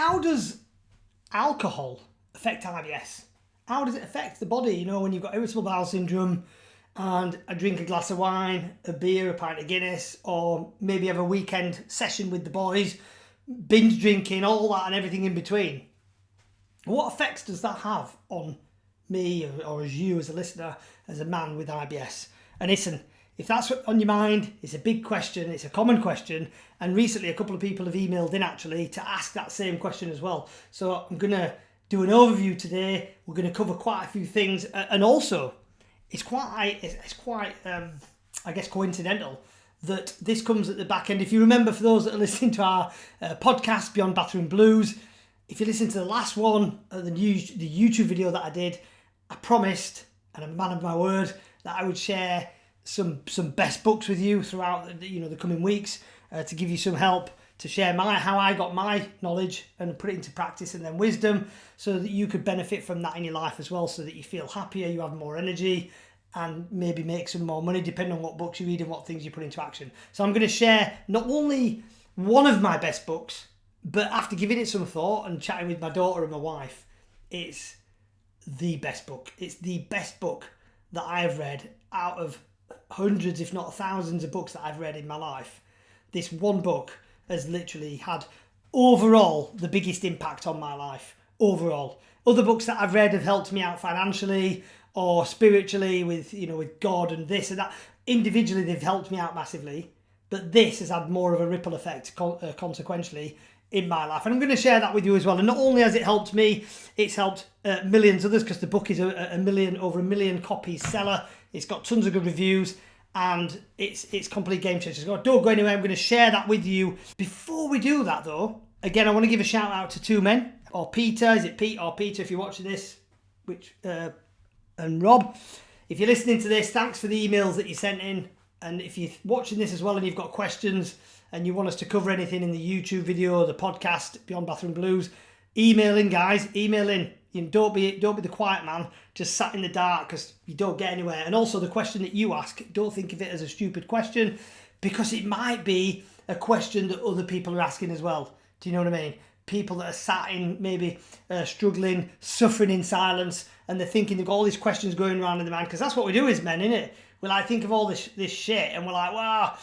how does alcohol affect IBS? How does it affect the body? You know, when you've got irritable bowel syndrome and I drink a glass of wine, a beer, a pint of Guinness, or maybe have a weekend session with the boys, binge drinking, all that and everything in between. What effects does that have on me or as you as a listener, as a man with IBS? And listen, if that's on your mind, it's a big question, it's a common question, and recently a couple of people have emailed in actually to ask that same question as well. So I'm going to do an overview today. We're going to cover quite a few things, and also it's quite I guess coincidental that this comes at the back end. If you remember, for those that are listening to our podcast Beyond Bathroom Blues, if you listen to the last one, the YouTube video that I did, I promised, and I'm a man of my word, that I would share some best books with you throughout the coming weeks to give you some help to share how I got my knowledge and put it into practice, and then wisdom, so that you could benefit from that in your life as well, so that you feel happier, you have more energy, and maybe make some more money depending on what books you read and what things you put into action. So I'm going to share not only one of my best books, but after giving it some thought and chatting with my daughter and my wife, it's the best book. It's the best book that I have read out of hundreds, if not thousands of books that I've read in my life. This one book has literally had overall the biggest impact on my life. Overall. Other books that I've read have helped me out financially or spiritually with God and this and that. Individually, they've helped me out massively. But this has had more of a ripple effect consequentially in my life. And I'm going to share that with you as well. And not only has it helped me, it's helped millions of others, because the book is over a million copies seller. It's got tons of good reviews, and it's complete game changer. So don't go anywhere. I'm going to share that with you. Before we do that though, again, I want to give a shout out to two men, or Peter. Is it Pete or Peter if you're watching this? And Rob. If you're listening to this, thanks for the emails that you sent in. And if you're watching this as well and you've got questions and you want us to cover anything in the YouTube video, the podcast, Beyond Bathroom Blues, email in, guys. Email in. Don't be the quiet man, just sat in the dark, because you don't get anywhere. And also the question that you ask, don't think of it as a stupid question, because it might be a question that other people are asking as well. Do you know what I mean? People that are sat in, maybe struggling, suffering in silence, and they're thinking they've got all these questions going around in the mind, because that's what we do as men, innit? We like think of all this shit, and we're like, wow.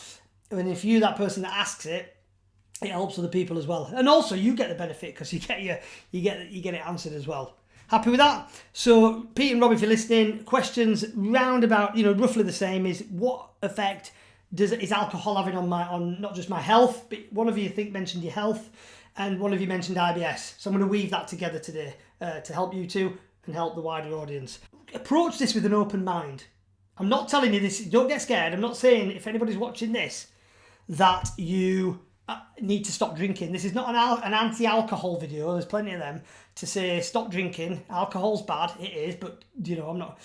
And if you're that person that asks it, it helps other people as well. And also you get the benefit, because you get it answered as well. Happy with that? So Pete and Rob, if you're listening, questions round about, roughly the same, is what effect is alcohol having on not just my health, but one of you mentioned your health, and one of you mentioned IBS. So I'm going to weave that together today to help you two and help the wider audience. Approach this with an open mind. I'm not telling you this, don't get scared. I'm not saying, if anybody's watching this, that you need to stop drinking. This is not an anti-alcohol video. There's plenty of them to say stop drinking. Alcohol's bad. It is, but I'm not.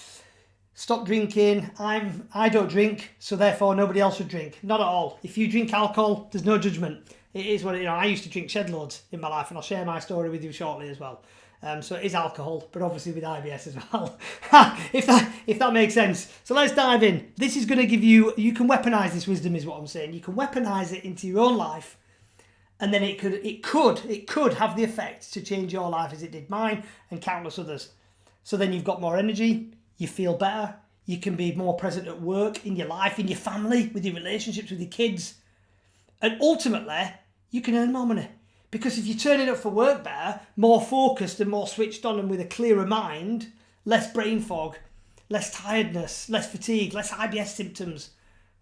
Stop drinking. I don't drink, so therefore nobody else should drink. Not at all. If you drink alcohol, there's no judgment. It is what I used to drink shed loads in my life, and I'll share my story with you shortly as well. So it is alcohol, but obviously with IBS as well. if that makes sense. So let's dive in. This is going to give you can weaponize this wisdom, is what I'm saying. You can weaponize it into your own life, and then it could have the effect to change your life as it did mine and countless others. So then you've got more energy, you feel better, you can be more present at work, in your life, in your family, with your relationships with your kids, and ultimately you can earn more money. Because if you're turning up for work better, more focused and more switched on and with a clearer mind, less brain fog, less tiredness, less fatigue, less IBS symptoms.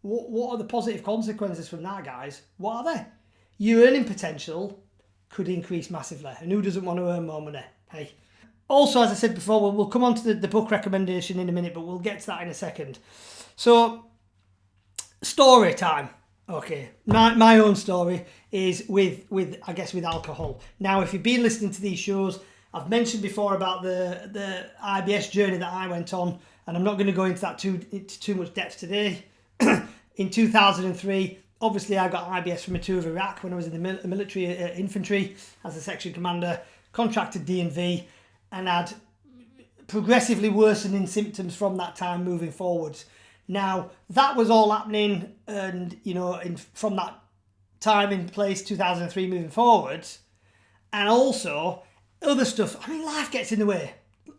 What are the positive consequences from that, guys? What are they? Your earning potential could increase massively. And who doesn't want to earn more money? Hey. Also, as I said before, we'll come on to the book recommendation in a minute, but we'll get to that in a second. So, story time. Okay, my own story is with alcohol. Now, if you've been listening to these shows, I've mentioned before about the IBS journey that I went on, and I'm not going to go into that too much depth today. In 2003, obviously I got IBS from a tour of Iraq when I was in the military infantry as a section commander, contracted D&V, and had progressively worsening symptoms from that time moving forwards. Now, that was all happening, and from that time in place, 2003 moving forwards, And also, other stuff, I mean, life gets in the way.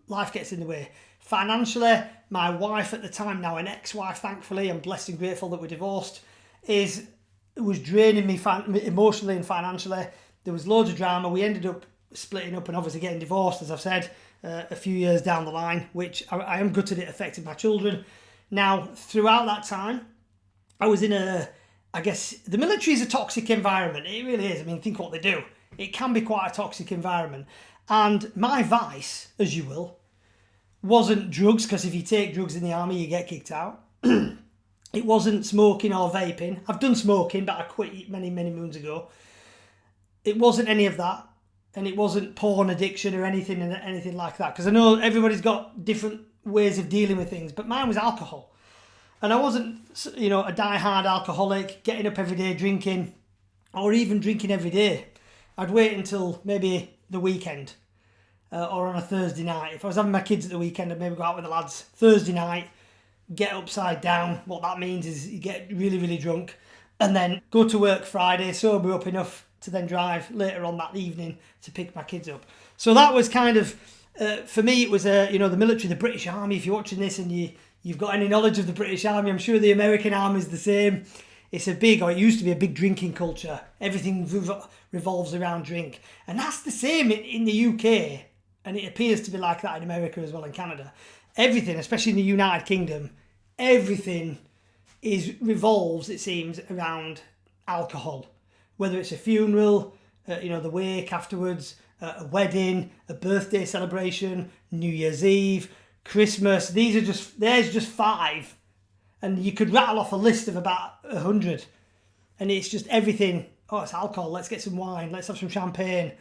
Life gets in the way. Financially, my wife at the time, now an ex-wife, thankfully, I'm blessed and grateful that we're divorced, was draining me emotionally and financially. There was loads of drama. We ended up splitting up and obviously getting divorced, as I've said, a few years down the line, which I am gutted it affected my children. Now, throughout that time, I was in I guess the military is a toxic environment. It really is. I mean, think what they do. It can be quite a toxic environment. And my vice, as you will, wasn't drugs, because if you take drugs in the army, you get kicked out. It wasn't smoking or vaping. I've done smoking, but I quit many, many moons ago. It wasn't any of that. And it wasn't porn addiction or anything like that. Because I know everybody's got different ways of dealing with things. But mine was alcohol. And I wasn't, a die-hard alcoholic, getting up every day drinking, or even drinking every day. I'd wait until maybe the weekend, or on a Thursday night. If I was having my kids at the weekend, I'd maybe go out with the lads Thursday night, get upside down. What that means is you get really, really drunk, and then go to work Friday, sober up enough to then drive later on that evening to pick my kids up. So that was kind of, for me, it was, the military, the British Army. If you're watching this and you've got any knowledge of the British Army, I'm sure the American Army is the same. It used to be a big drinking culture. Everything revolves around drink. And that's the same in the UK. And it appears to be like that in America as well, and Canada. Everything, especially in the United Kingdom, everything revolves, it seems, around alcohol. Whether it's a funeral, the wake afterwards, a wedding, a birthday celebration, New Year's Eve, Christmas. There's just 5. And you could rattle off a list of about 100. And it's just everything. Oh, it's alcohol. Let's get some wine. Let's have some champagne.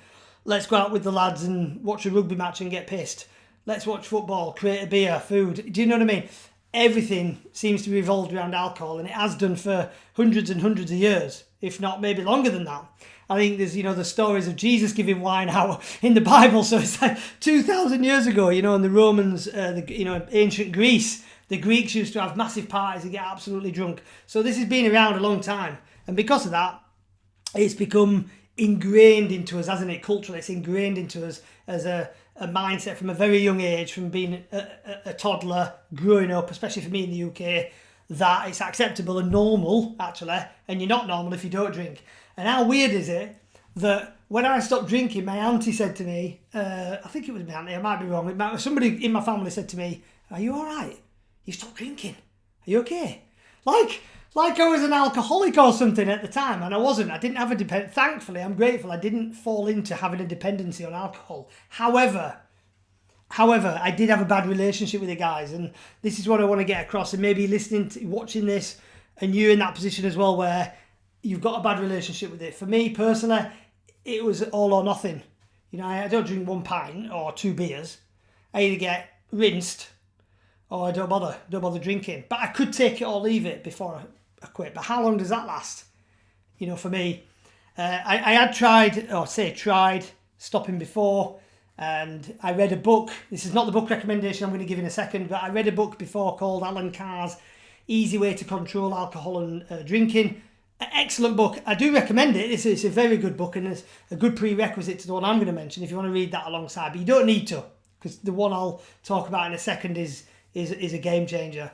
Let's go out with the lads and watch a rugby match and get pissed. Let's watch football, create a beer, food. Do you know what I mean? Everything seems to be revolved around alcohol, and it has done for hundreds and hundreds of years, if not maybe longer than that. I think there's, the stories of Jesus giving wine out in the Bible. So it's like 2,000 years ago, and the Romans, ancient Greece, the Greeks used to have massive parties and get absolutely drunk. So this has been around a long time. And because of that, it's become ingrained into us, hasn't it? Culturally, it's ingrained into us as a mindset from a very young age, from being a toddler, growing up, especially for me in the UK, that it's acceptable and normal, actually, and you're not normal if you don't drink. And how weird is it that when I stopped drinking, my auntie said to me, I think it was my auntie, I might be wrong, somebody in my family said to me, "Are you all right? You stopped drinking. Are you okay?" Like I was an alcoholic or something at the time, and I wasn't. I didn't have a dependence. Thankfully, I'm grateful I didn't fall into having a dependency on alcohol. However, I did have a bad relationship with the guys, and this is what I want to get across. And maybe watching this, and you're in that position as well, where you've got a bad relationship with it. For me personally, it was all or nothing. I don't drink 1 pint or 2 beers. I either get rinsed or I don't bother drinking. But I could take it or leave it before I quit. But how long does that last? For me, I had tried stopping before, and I read a book. This is not the book recommendation I'm going to give in a second, but I read a book before called Alan Carr's Easy Way to Control Alcohol and Drinking. Excellent book. I do recommend it. It's a very good book, and it's a good prerequisite to the one I'm going to mention if you want to read that alongside. But you don't need to, because the one I'll talk about in a second is a game changer.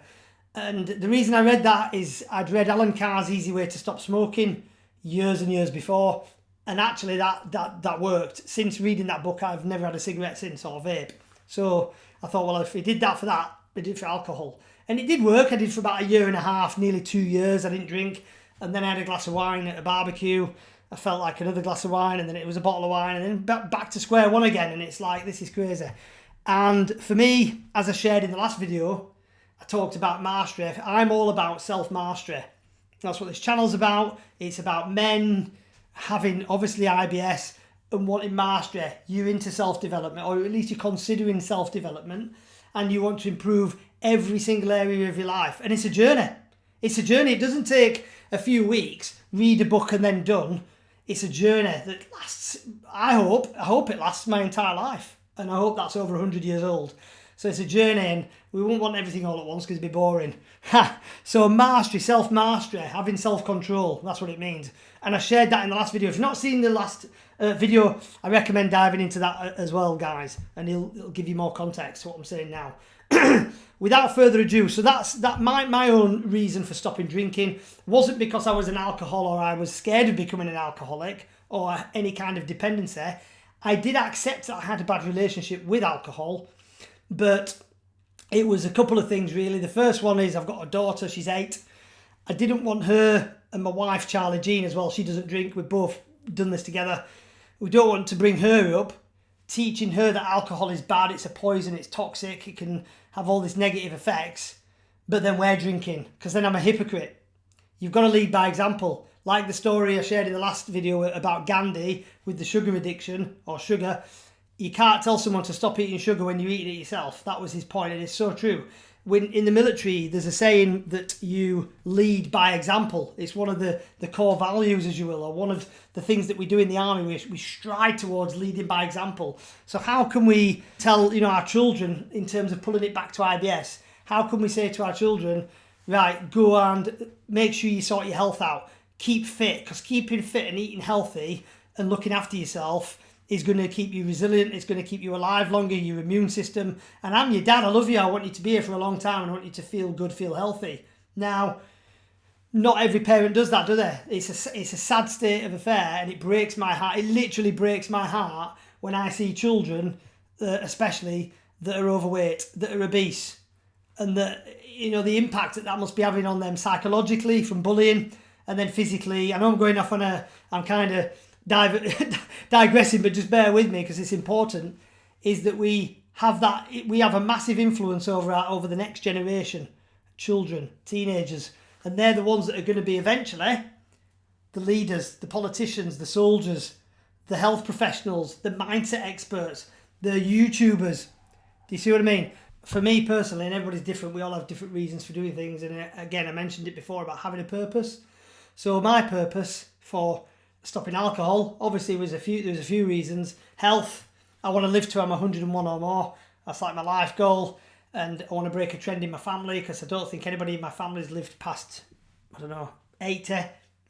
And the reason I read that is I'd read Alan Carr's Easy Way to Stop Smoking years and years before, and actually that worked. Since reading that book, I've never had a cigarette since, or vape. So I thought, well, if he did that for that, he did it for alcohol. And it did work. I did for about 1.5 years, nearly 2 years. I didn't drink. And then I had a glass of wine at a barbecue. I felt like another glass of wine, and then it was a bottle of wine, and then back to square one again. And it's like, this is crazy. And for me, as I shared in the last video, I talked about mastery. I'm all about self-mastery. That's what this channel's about. It's about men having, obviously, IBS and wanting mastery. You're into self-development, or at least you're considering self-development, and you want to improve every single area of your life. And it's a journey. It's a journey. It doesn't take a few weeks, read a book and then done. It's a journey that lasts, I hope it lasts my entire life. And I hope that's over 100 years old. So it's a journey, and we won't want everything all at once because it'd be boring. So mastery, self-mastery, having self-control, that's what it means. And I shared that in the last video. If you've not seen the last video, I recommend diving into that as well, guys, and it'll give you more context to what I'm saying now. Without further ado, so my own reason for stopping drinking wasn't because I was an alcoholic or I was scared of becoming an alcoholic or any kind of dependency. I did accept that I had a bad relationship with alcohol, but it was a couple of things really. The first one is I've got a daughter, she's 8. I didn't want her and my wife, Charlie Jean, as well. She doesn't drink. We've both done this together. We don't want to bring her up, teaching her that alcohol is bad, it's a poison, it's toxic, it can have all these negative effects, but then we're drinking, because then I'm a hypocrite. You've got to lead by example. Like the story I shared in the last video about Gandhi with the sugar addiction, or sugar. You can't tell someone to stop eating sugar when you eat it yourself. That was his point, and it's so true. When in the military, there's a saying that you lead by example. It's one of the core values, as you will, or one of the things that we do in the army. We strive towards leading by example. So how can we tell our children, in terms of pulling it back to IBS, how can we say to our children, right, go and make sure you sort your health out, keep fit, because keeping fit and eating healthy and looking after yourself is going to keep you resilient, it's going to keep you alive longer, your immune system. And I'm your dad, I love you, I want you to be here for a long time, and I want you to feel good, feel healthy. Now, not every parent does that, do they? It's a sad state of affair, and it breaks my heart. It literally breaks my heart when I see children, especially, that are overweight, that are obese, and that, the impact that must be having on them psychologically from bullying, and then physically. I know I'm going off on I'm kind of digressing, but just bear with me because it's important, is that we have a massive influence over the next generation, children, teenagers, and they're the ones that are going to be eventually the leaders, the politicians, the soldiers, the health professionals, the mindset experts, the YouTubers. Do you see what I mean? For me personally, and everybody's different, we all have different reasons for doing things, and again, I mentioned it before about having a purpose. So my purpose for stopping alcohol, obviously, there was a few reasons. Health, I want to live to I'm 101 or more. That's like my life goal. And I want to break a trend in my family, because I don't think anybody in my family's lived past, 80,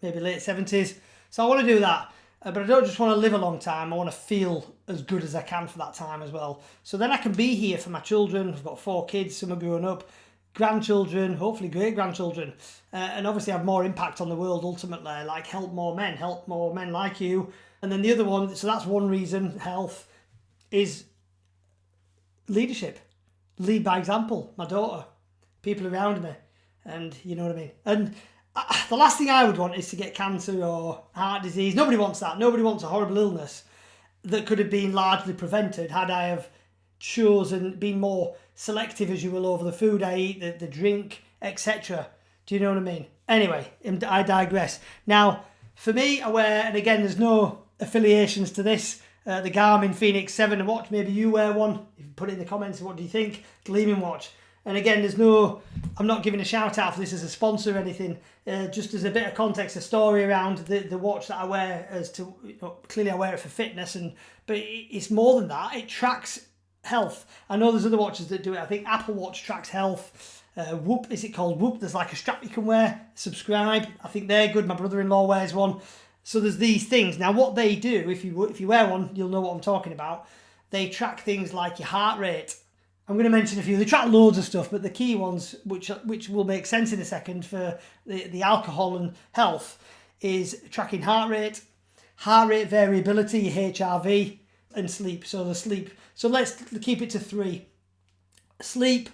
maybe late 70s. So I want to do that. But I don't just want to live a long time. I want to feel as good as I can for that time as well. So then I can be here for my children. I've got 4 kids, some are growing up. Grandchildren, hopefully great-grandchildren, and obviously have more impact on the world ultimately, like help more men like you. And then the other one, so that's one reason, health, is leadership. Lead by example, my daughter, people around me, and you know what I mean. And the last thing I would want is to get cancer or heart disease. Nobody wants that. Nobody wants a horrible illness that could have been largely prevented had I have chosen, been more selective, as you will, over the food I eat, the drink, etc. Do you know what I mean? Anyway, I digress. Now, for me, I wear, and again, there's no affiliations to this, the Garmin Fenix 7 watch. Maybe you wear one. You can put it in the comments, what do you think? Gleaming watch. And again, I'm not giving a shout out for this as a sponsor or anything, just as a bit of context, a story around the watch that I wear, as to, clearly I wear it for fitness, but it's more than that. It tracks health. I know there's other watches that do it. I think Apple Watch tracks health. Whoop, is it called Whoop? There's like a strap you can wear. Subscribe. I think they're good. My brother-in-law wears one. So there's these things. Now what they do, if you wear one, you'll know what I'm talking about. They track things like your heart rate. I'm going to mention a few. They track loads of stuff, but the key ones, which will make sense in a second for the alcohol and health, is tracking heart rate variability, your HRV, and sleep. So the sleep. So let's keep it to 3. Sleep,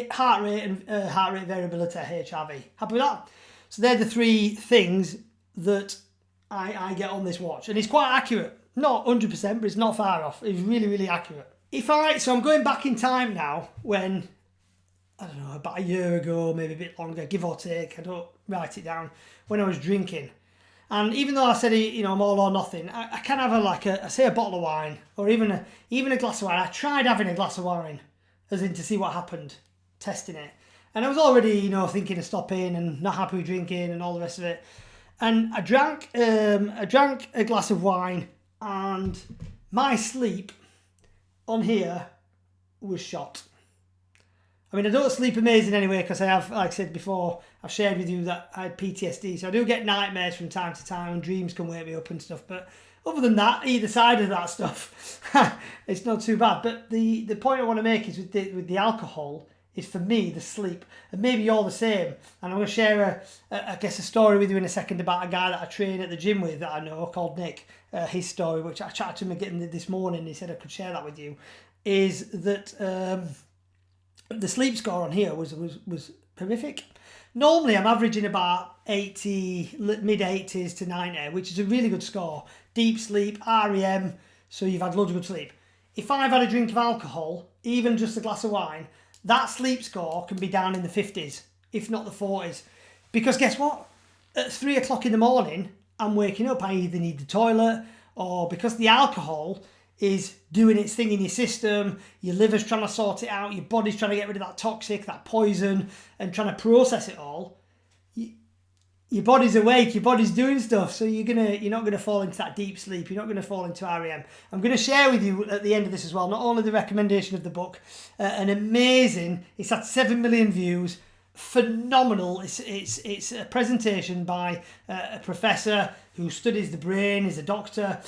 heart rate, and heart rate variability, HRV. Happy with that? So they're the 3 things that I get on this watch. And it's quite accurate. Not 100%, but it's not far off. It's really, really accurate. So I'm going back in time now when, I don't know, about a year ago, maybe a bit longer, give or take, I don't write it down, when I was drinking. And even though I said, I'm all or nothing, I can have a bottle of wine, or even a glass of wine. I tried having a glass of wine, as in to see what happened, testing it. And I was already, thinking of stopping and not happy with drinking and all the rest of it. And I drank a glass of wine, and my sleep on here was shot. I mean, I don't sleep amazing anyway because I have, like I said before, I've shared with you that I had PTSD. So I do get nightmares from time to time and dreams can wake me up and stuff. But other than that, either side of that stuff, it's not too bad. But the point I want to make is with the alcohol is for me the sleep. And maybe you're the same. And I'm going to share, a story with you in a second about a guy that I train at the gym with that I know called Nick. His story, which I chatted to him again this morning. He said I could share that with you, is that... the sleep score on here was horrific. Normally, I'm averaging about 80, mid 80s to 90, which is a really good score. Deep sleep, REM, so you've had loads of good sleep. If I've had a drink of alcohol, even just a glass of wine, that sleep score can be down in the 50s, if not the 40s. Because guess what? At 3 o'clock in the morning, I'm waking up. I either need the toilet or because the alcohol is doing its thing in your system, your liver's trying to sort it out, your body's trying to get rid of that toxic, that poison, and trying to process it all. Your body's awake, your body's doing stuff, so you're not gonna fall into that deep sleep. You're not gonna fall into REM. I'm gonna share with you at the end of this as well, not only the recommendation of the book, an amazing. It's had 7 million views. Phenomenal. It's a presentation by a professor who studies the brain. Is a doctor.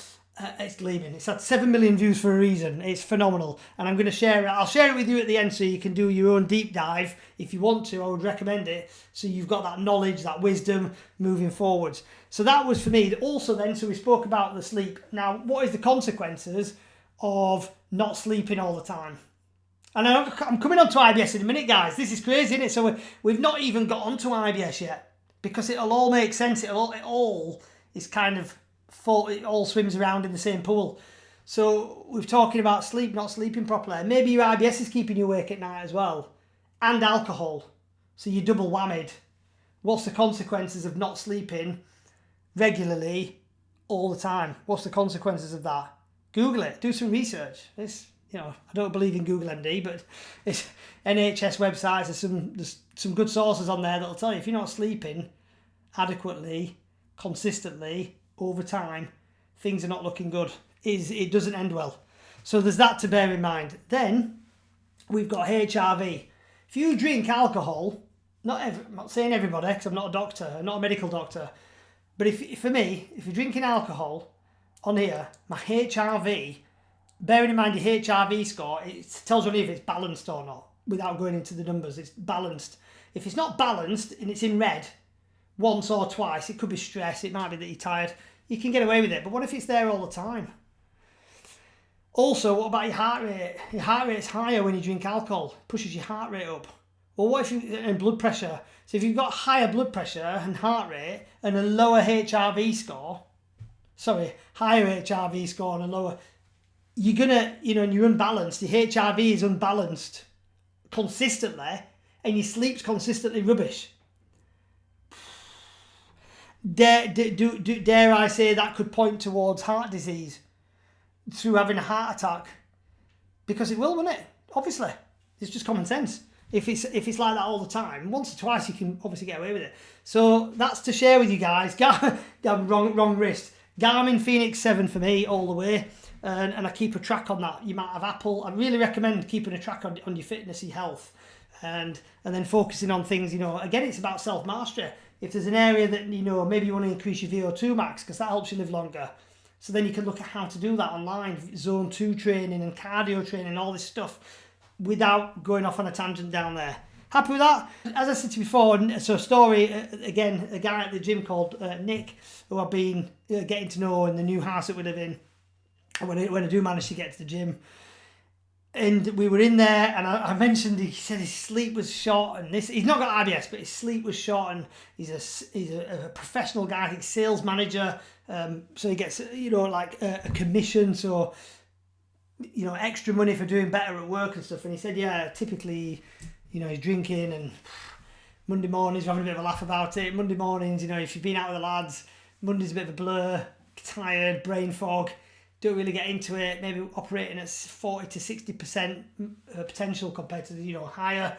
It's gleaming. It's had 7 million views for a reason. It's phenomenal. And I'm going to share it. I'll share it with you at the end so you can do your own deep dive if you want to. I would recommend it. So you've got that knowledge, that wisdom moving forwards. So that was for me. Also then, so we spoke about the sleep. Now, what is the consequences of not sleeping all the time? And I'm coming on to IBS in a minute, guys. This is crazy, isn't it? So we've not even got onto IBS yet because it'll all make sense. It all is kind of... it all swims around in the same pool. So we're talking about sleep, not sleeping properly. Maybe your IBS is keeping you awake at night as well. And alcohol. So you're double whammied. What's the consequences of not sleeping regularly all the time? What's the consequences of that? Google it. Do some research. I don't believe in Google MD, but it's NHS websites. There's some good sources on there that'll tell you if you're not sleeping adequately, consistently, over time, things are not looking good. It doesn't end well. So there's that to bear in mind. Then we've got HRV. If you drink alcohol, I'm not saying everybody because I'm not a doctor, I'm not a medical doctor, but if you're drinking alcohol on here, my HRV, bearing in mind your HRV score, it tells you if it's balanced or not without going into the numbers. It's balanced. If it's not balanced and it's in red, once or twice, it could be stress, it might be that you're tired, you can get away with it. But what if it's there all the time? Also, what about your heart rate? Your heart rate's higher when you drink alcohol, pushes your heart rate up. Well, what if and blood pressure? So if you've got higher blood pressure and heart rate and a lower HRV score, higher HRV score and a lower, you're gonna, and you're unbalanced, your HRV is unbalanced consistently and your sleep's consistently rubbish. Dare I say that could point towards heart disease through having a heart attack? Because it will, won't it? Obviously, it's just common sense. If it's like that all the time, once or twice you can obviously get away with it. So that's to share with you guys. Wrong wrist. Garmin Fenix 7 for me all the way, and I keep a track on that. You might have Apple. I really recommend keeping a track on your fitness, your health, and then focusing on things. Again, it's about self mastery. If there's an area that, maybe you want to increase your VO2 max because that helps you live longer. So then you can look at how to do that online, zone 2 training and cardio training, all this stuff, without going off on a tangent down there. Happy with that? As I said to you before, so a story, again, a guy at the gym called Nick, who I've been getting to know in the new house that we live in, when I do manage to get to the gym. And we were in there, and I mentioned, he said his sleep was short, and he's not got IBS, but his sleep was short, and he's a professional guy, I think sales manager, so he gets, a commission, so, extra money for doing better at work and stuff. And he said, yeah, typically, he's drinking, and Monday mornings, we're having a bit of a laugh about it. Monday mornings, if you've been out with the lads, Monday's a bit of a blur, tired, brain fog, don't really get into it, maybe operating at 40 to 60% potential compared to higher,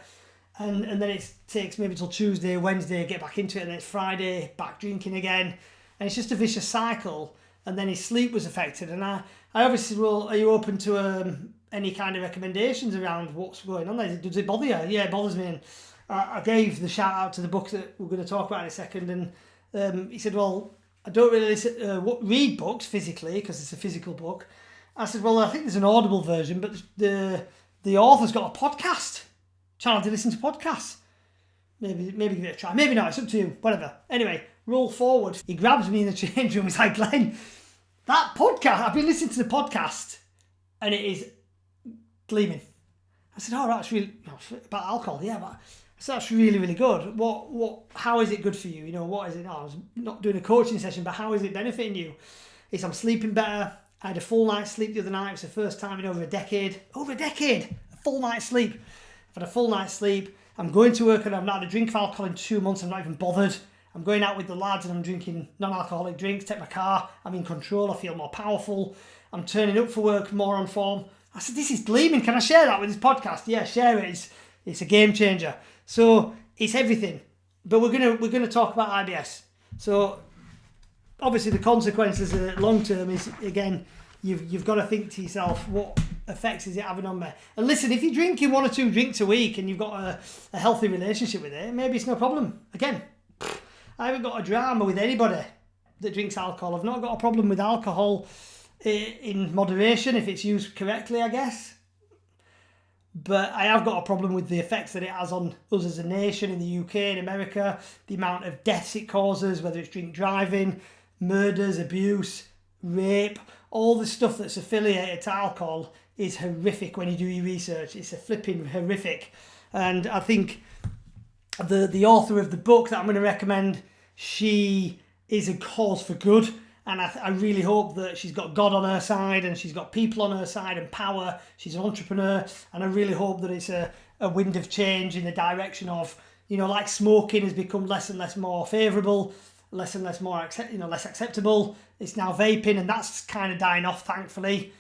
and then it takes maybe till Tuesday, Wednesday, get back into it, and then it's Friday, back drinking again, and it's just a vicious cycle. And then his sleep was affected, and I obviously said, well, are you open to any kind of recommendations around what's going on there. Does it bother you? Yeah, it bothers me. And I gave the shout out to the book that we're going to talk about in a second, and he said, well, I don't really read books physically because it's a physical book. I said, well, I think there's an Audible version, but the author's got a podcast channel to listen to podcasts. Maybe give it a try. Maybe not. It's up to you. Whatever. Anyway, roll forward. He grabs me in the change room. He's like, Glenn, that podcast, I've been listening to the podcast and it is gleaming. I said, oh, that's really, about alcohol. Yeah, but I said, that's really, really good. How is it good for you? What is it? I was not doing a coaching session, but how is it benefiting you? He said, I'm sleeping better. I had a full night's sleep the other night. It was the first time in over a decade. A full night's sleep. I've had a full night's sleep. I'm going to work and I've not had a drink of alcohol in 2 months. I'm not even bothered. I'm going out with the lads and I'm drinking non-alcoholic drinks. Take my car. I'm in control. I feel more powerful. I'm turning up for work more on form. I said, this is gleaming. Can I share that with this podcast? Yeah, share it. It's a game changer. So it's everything. But we're gonna talk about IBS. So obviously the consequences long term is, again, you've got to think to yourself, what effects is it having on me? And listen, if you're drinking 1 or 2 drinks a week and you've got a healthy relationship with it, maybe it's no problem. Again, I haven't got a drama with anybody that drinks alcohol. I've not got a problem with alcohol in moderation if it's used correctly, I guess. But I have got a problem with the effects that it has on us as a nation in the UK and America, the amount of deaths it causes, whether it's drink driving, murders, abuse, rape, all the stuff that's affiliated to alcohol is horrific when you do your research. It's a flipping horrific. And I think the author of the book that I'm going to recommend, she is a cause for good. And I really hope that she's got God on her side and she's got people on her side and power. She's an entrepreneur. And I really hope that it's a wind of change in the direction of, like smoking has become less and less more favourable, less and less more less acceptable. It's now vaping and that's kind of dying off, thankfully.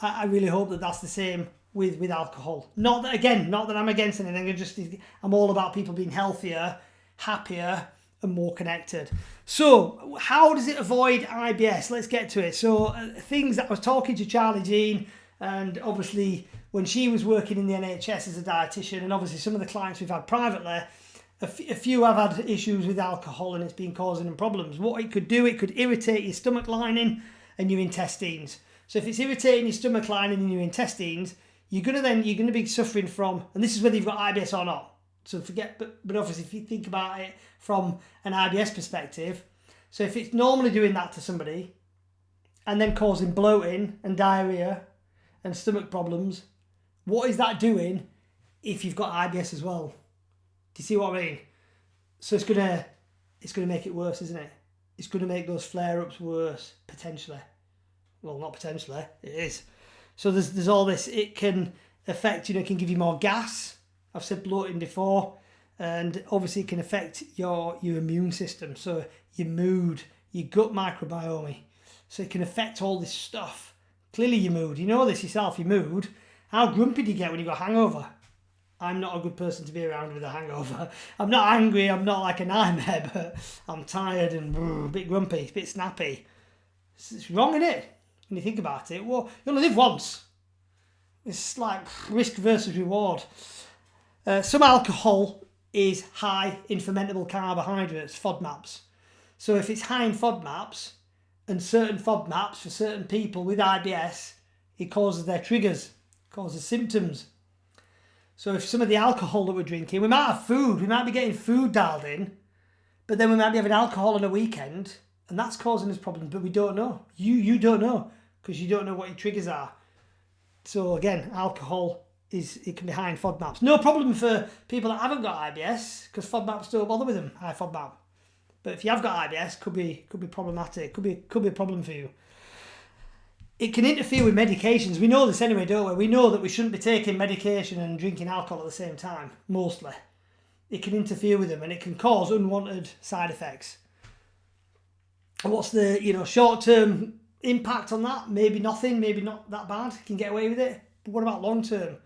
I really hope that that's the same with alcohol. Not that I'm against anything. I'm all about people being healthier, happier, and more connected. So how does it avoid IBS? Let's get to it. So things that I was talking to Charlie Jean, and obviously when she was working in the NHS as a dietitian, and obviously some of the clients we've had privately, a few have had issues with alcohol and it's been causing them problems. What it could do, it could irritate your stomach lining and your intestines. So if it's irritating your stomach lining and your intestines, you're gonna be suffering from, and this is whether you've got IBS or not. So forget, but obviously if you think about it from an IBS perspective, so if it's normally doing that to somebody and then causing bloating and diarrhea and stomach problems, what is that doing if you've got IBS as well? Do you see what I mean? So it's gonna make it worse, isn't it? It's gonna make those flare-ups worse, potentially. Well, not potentially, it is. So there's all this. It can affect, it can give you more gas. I've said bloating before, and obviously it can affect your immune system, so your mood, your gut microbiome. So it can affect all this stuff. Clearly your mood, you know this yourself, your mood. How grumpy do you get when you got a hangover? I'm not a good person to be around with a hangover. I'm not angry, I'm not like a nightmare, but I'm tired and a bit grumpy, a bit snappy. It's wrong, isn't it? When you think about it. Well, you only live once. It's like risk versus reward. Some alcohol is high in fermentable carbohydrates, FODMAPs. So if it's high in FODMAPs, and certain FODMAPs for certain people with IBS, it causes their triggers, causes symptoms. So if some of the alcohol that we're drinking, we might have food, we might be getting food dialed in, but then we might be having alcohol on a weekend, and that's causing us problems, but we don't know. You don't know, because you don't know what your triggers are. So again, alcohol it can be high in FODMAPs. No problem for people that haven't got IBS, because FODMAPs don't bother with them, high FODMAP. But if you have got IBS, could be problematic, could be a problem for you. It can interfere with medications. We know this anyway, don't we? We know that we shouldn't be taking medication and drinking alcohol at the same time, mostly. It can interfere with them and it can cause unwanted side effects. And what's the short-term impact on that? Maybe nothing, maybe not that bad. You can get away with it. But what about long-term?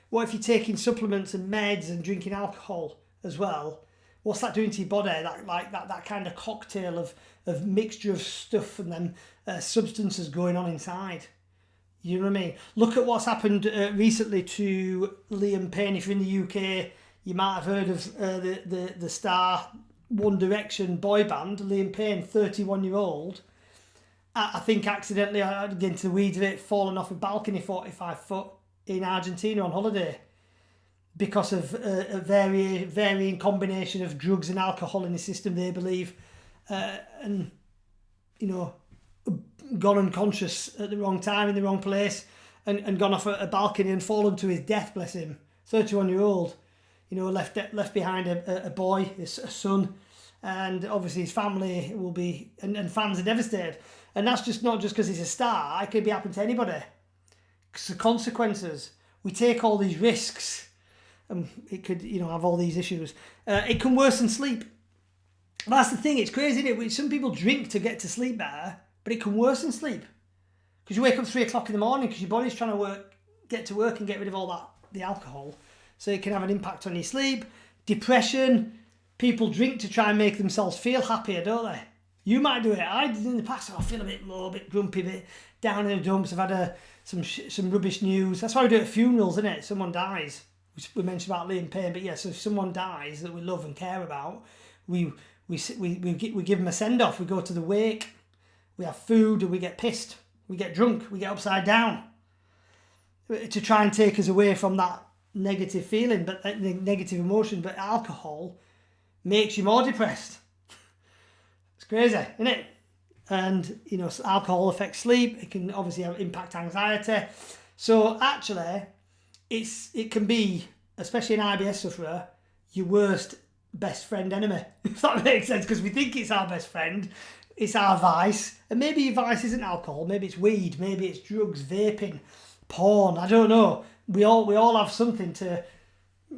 What if you're taking supplements and meds and drinking alcohol as well? What's that doing to your body? That kind of cocktail of mixture of stuff and then substances going on inside. You know what I mean? Look at what's happened recently to Liam Payne. If you're in the UK, you might have heard of the star One Direction boy band, Liam Payne, 31-year-old. I think accidentally, I'd get into the weeds of it, fallen off a balcony 45 foot in Argentina on holiday because of a varying combination of drugs and alcohol in his system, they believe. And, you know, gone unconscious at the wrong time in the wrong place and gone off a balcony and fallen to his death, bless him. 31-year-old, you know, left behind a boy, a son, and obviously his family will be, and fans are devastated. And that's just not just because he's a star, it could be happening to anybody. Because the consequences, we take all these risks and it could, you know, have all these issues. It can worsen sleep. That's the thing, it's crazy, isn't it? Some people drink to get to sleep better, but it can worsen sleep. Because you wake up 3 o'clock in the morning because your body's trying to get to work and get rid of all that, the alcohol. So it can have an impact on your sleep. Depression, people drink to try and make themselves feel happier, don't they? You might do it. I did in the past. I feel a bit low, a bit grumpy, a bit down in the dumps. I've had some rubbish news. That's why we do it at funerals, isn't it? Someone dies. We mentioned about Liam Payne, but yeah, so if someone dies that we love and care about, we give them a send-off. We go to the wake. We have food and we get pissed. We get drunk. We get upside down to try and take us away from that negative feeling, but negative emotion. But alcohol makes you more depressed. It's crazy, isn't it? And, you know, alcohol affects sleep. It can obviously impact anxiety. So actually, it can be, especially an IBS sufferer, your worst best friend enemy, if that makes sense, because we think it's our best friend, it's our vice, and maybe your vice isn't alcohol, maybe it's weed, maybe it's drugs, vaping, porn, I don't know. We all have something to,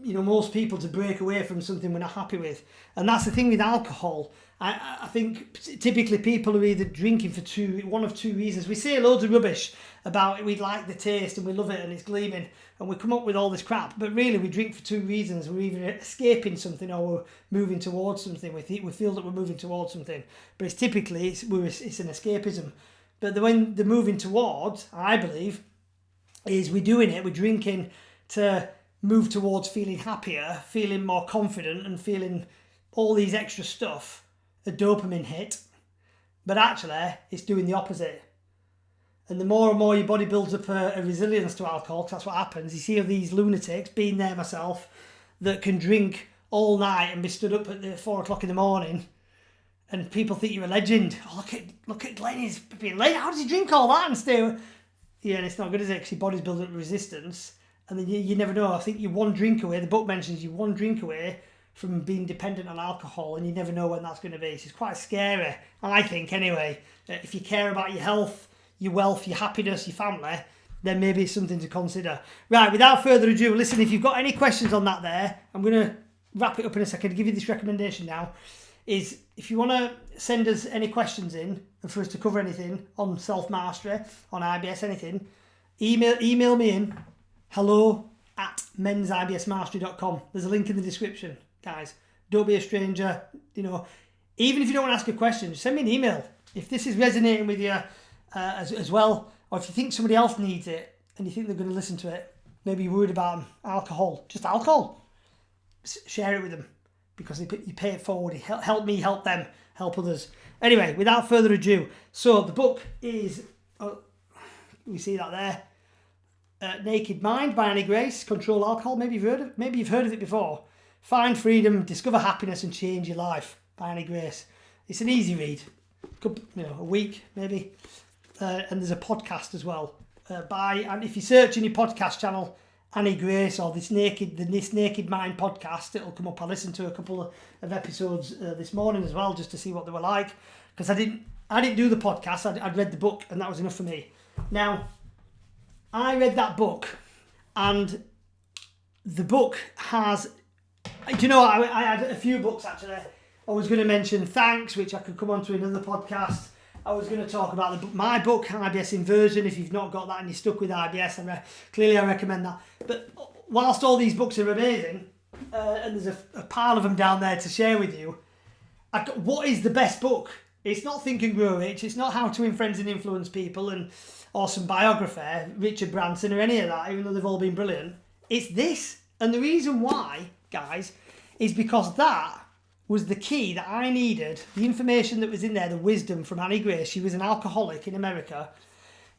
you know, most people to break away from something we're not happy with. And that's the thing with alcohol. I think typically people are either drinking for one of two reasons. We say loads of rubbish about we like the taste and we love it and it's gleaming and we come up with all this crap, but really we drink for two reasons. We're either escaping something or we're moving towards something. We feel that we're moving towards something, but it's typically it's an escapism. But the moving towards, I believe, is we're drinking to move towards feeling happier, feeling more confident and feeling all these extra stuff, a dopamine hit, but actually it's doing the opposite. And the more and more your body builds up a resilience to alcohol, because that's what happens. You see these lunatics, being there myself, that can drink all night and be stood up at 4 o'clock in the morning, and people think you're a legend. Oh, look at Glenn, he's being late. How does he drink all that and stay? Yeah, and it's not good, is it? Because your body's building up resistance, and then you never know. I think you're one drink away. The book mentions you're one drink away from being dependent on alcohol, and you never know when that's going to be. So it's quite scary, I think, anyway. If you care about your health, your wealth, your happiness, your family, then maybe it's something to consider. Right, without further ado, listen, if you've got any questions on that there, I'm going to wrap it up in a second, give you this recommendation now, is if you want to send us any questions in, and for us to cover anything on self-mastery, on IBS, anything, email me in, hello@mensibsmastery.com. There's a link in the description. Guys, don't be a stranger. You know, even if you don't want to ask a question, just send me an email. If this is resonating with you as well, or if you think somebody else needs it and you think they're going to listen to it, maybe you're worried about alcohol, just alcohol, share it with them because you pay it forward. Help me, help them, help others. Anyway, without further ado, so the book is, we see that there, Naked Mind by Annie Grace, Control Alcohol. Maybe you've heard of it before. Find freedom, discover happiness, and change your life by Annie Grace. It's an easy read, a week maybe. And there's a podcast as well. And if you search in your podcast channel, Annie Grace or this Naked Mind podcast, it'll come up. I listened to a couple of episodes this morning as well, just to see what they were like, because I didn't do the podcast. I'd read the book, and that was enough for me. Now, I read that book, and the book has. Do you know, I had a few books actually. I was going to mention Thanks, which I could come on to another podcast. I was going to talk about my book, IBS Inversion. If you've not got that and you're stuck with IBS, clearly I recommend that. But whilst all these books are amazing, and there's a pile of them down there to share with you, what is the best book It's not Think and Grow Rich. It's not How to Win Friends and Influence People or some biography, Richard Branson or any of that, even though they've all been brilliant. It's this. And the reason why, guys, is because that was the key that I needed. The information that was in there, the wisdom from Annie Grace. She was an alcoholic in America.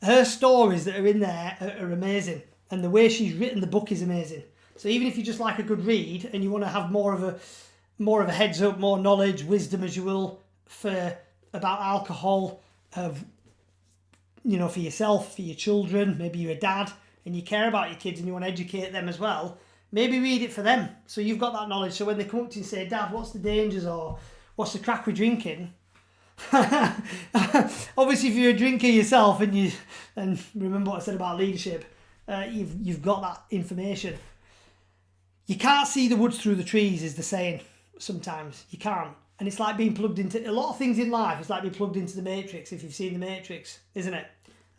Her stories that are in there are amazing. And the way she's written the book is amazing. So even if you just like a good read and you want to have more of a heads up, more knowledge, wisdom, as you will, about alcohol, for yourself, for your children, maybe you're a dad and you care about your kids and you want to educate them as well, maybe read it for them. So you've got that knowledge. So when they come up to you and say, Dad, what's the dangers or what's the crack with drinking? Obviously, if you're a drinker yourself and remember what I said about leadership, you've got that information. You can't see the woods through the trees is the saying sometimes. You can't. And it's like being plugged into a lot of things in life. It's like being plugged into the Matrix, if you've seen the Matrix, isn't it?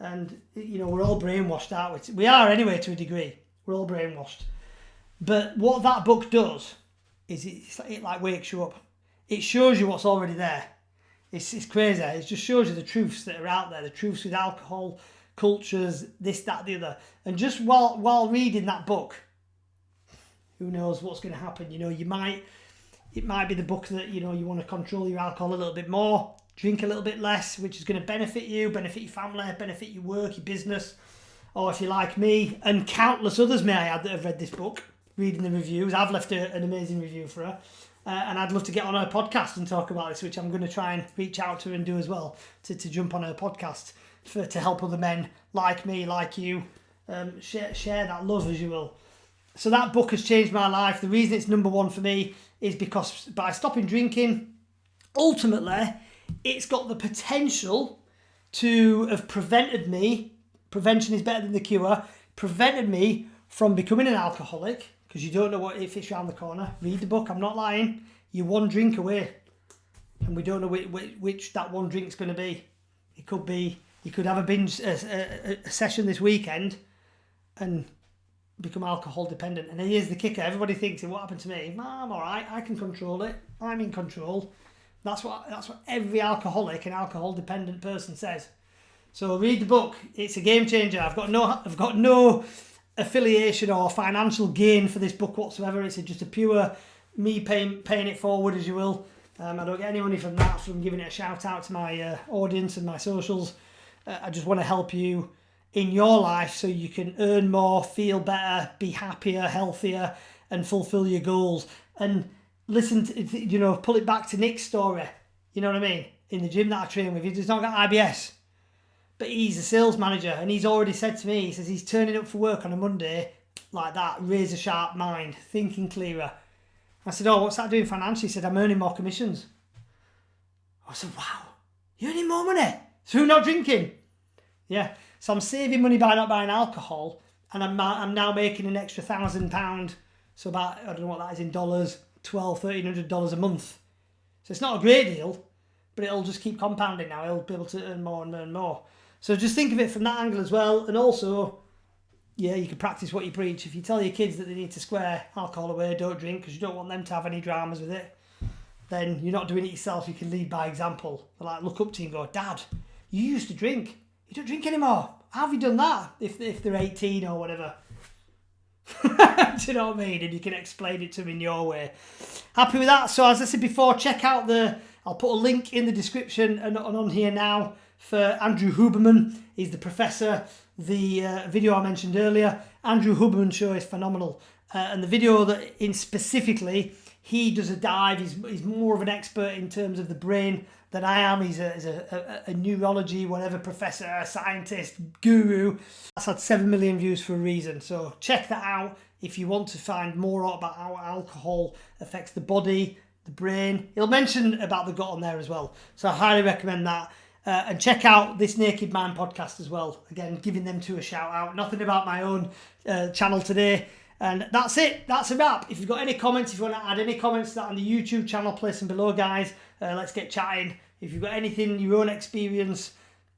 And, we're all brainwashed, aren't we? We are anyway to a degree. We're all brainwashed. But what that book does is it like wakes you up. It shows you what's already there. It's crazy. It just shows you the truths that are out there, the truths with alcohol, cultures, this, that, the other. And just while reading that book, who knows what's going to happen? It might be the book that, you want to control your alcohol a little bit more, drink a little bit less, which is going to benefit you, benefit your family, benefit your work, your business. Or if you're like me, and countless others, may I add, that have read this book, reading the reviews. I've left an amazing review for her. And I'd love to get on her podcast and talk about this, which I'm going to try and reach out to her and do as well, to jump on her podcast to help other men like me, like you, share that love, as you will. So that book has changed my life. The reason it's number one for me is because by stopping drinking, ultimately, it's got the potential to have prevented me, prevention is better than the cure, prevented me from becoming an alcoholic, because you don't know what if it's around the corner. Read the book, I'm not lying. You're one drink away, and we don't know which that one drink's going to be. It could be, you could have a binge a session this weekend and become alcohol dependent. And here's the kicker. Everybody thinks, what happened to me? I'm all right. I can control it. I'm in control. That's what every alcoholic and alcohol dependent person says. So read the book. It's a game changer. I've got no affiliation or financial gain for this book whatsoever. It's just a pure me paying it forward, as you will. I don't get any money from that, from giving it a shout out to my audience and my socials. I just want to help you in your life so you can earn more, feel better, be happier, healthier, and fulfill your goals. And listen to, pull it back to Nick's story. You know what I mean? In the gym that I train with, he's not got IBS, but he's a sales manager, and he's already said to me, he says he's turning up for work on a Monday like that, razor sharp mind, thinking clearer. I said, what's that doing financially? He said, I'm earning more commissions. I said, wow, you're earning more money through not drinking? Yeah. So I'm saving money by not buying alcohol, and I'm now making an extra £1,000. So about, I don't know what that is in dollars, $1,200-$1,300 a month. So it's not a great deal, but it'll just keep compounding now. He'll be able to earn more and earn more. So just think of it from that angle as well. And also, you can practice what you preach. If you tell your kids that they need to square alcohol away, don't drink, because you don't want them to have any dramas with it, then you're not doing it yourself. You can lead by example. They look up to you and go, Dad, you used to drink. You don't drink anymore. How have you done that? If they're 18 or whatever. Do you know what I mean? And you can explain it to them in your way. Happy with that? So as I said before, check out I'll put a link in the description and on here now for Andrew Huberman. He's the professor. The video I mentioned earlier, Andrew Huberman show is phenomenal. And the video that specifically, he does a dive. He's more of an expert in terms of the brain than I am. He's a neurology, whatever, professor, scientist, guru. That's had 7 million views for a reason. So check that out if you want to find more about how alcohol affects the body, the brain. He'll mention about the gut on there as well. So I highly recommend that. And check out this Naked Mind podcast as well. Again, giving them two a shout out. Nothing about my own channel today. And that's it. That's a wrap. If you've got any comments, if you want to add any comments to that on the YouTube channel, place them below, guys. Let's get chatting. If you've got anything, your own experience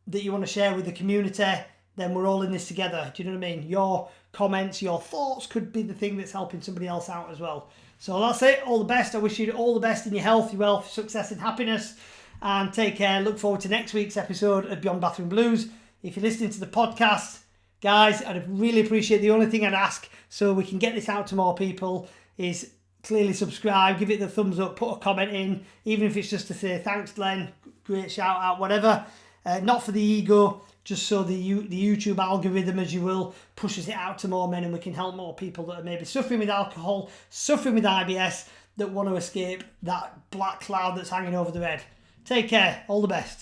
that you want to share with the community, then we're all in this together. Do you know what I mean? Your comments, your thoughts could be the thing that's helping somebody else out as well. So that's it. All the best. I wish you all the best in your health, your wealth, success and happiness. and take care. Look forward to next week's episode of Beyond Bathroom Blues. If you're listening to the podcast, guys, I'd really appreciate, the only thing I'd ask so we can get this out to more people is clearly subscribe, give it the thumbs up, put a comment in, even if it's just to say thanks Glenn, great shout out, whatever. Not for the ego, just so the YouTube algorithm, as you will, pushes it out to more men and we can help more people that are maybe suffering with alcohol, suffering with IBS, that want to escape that black cloud that's hanging over their head. Take care, all the best.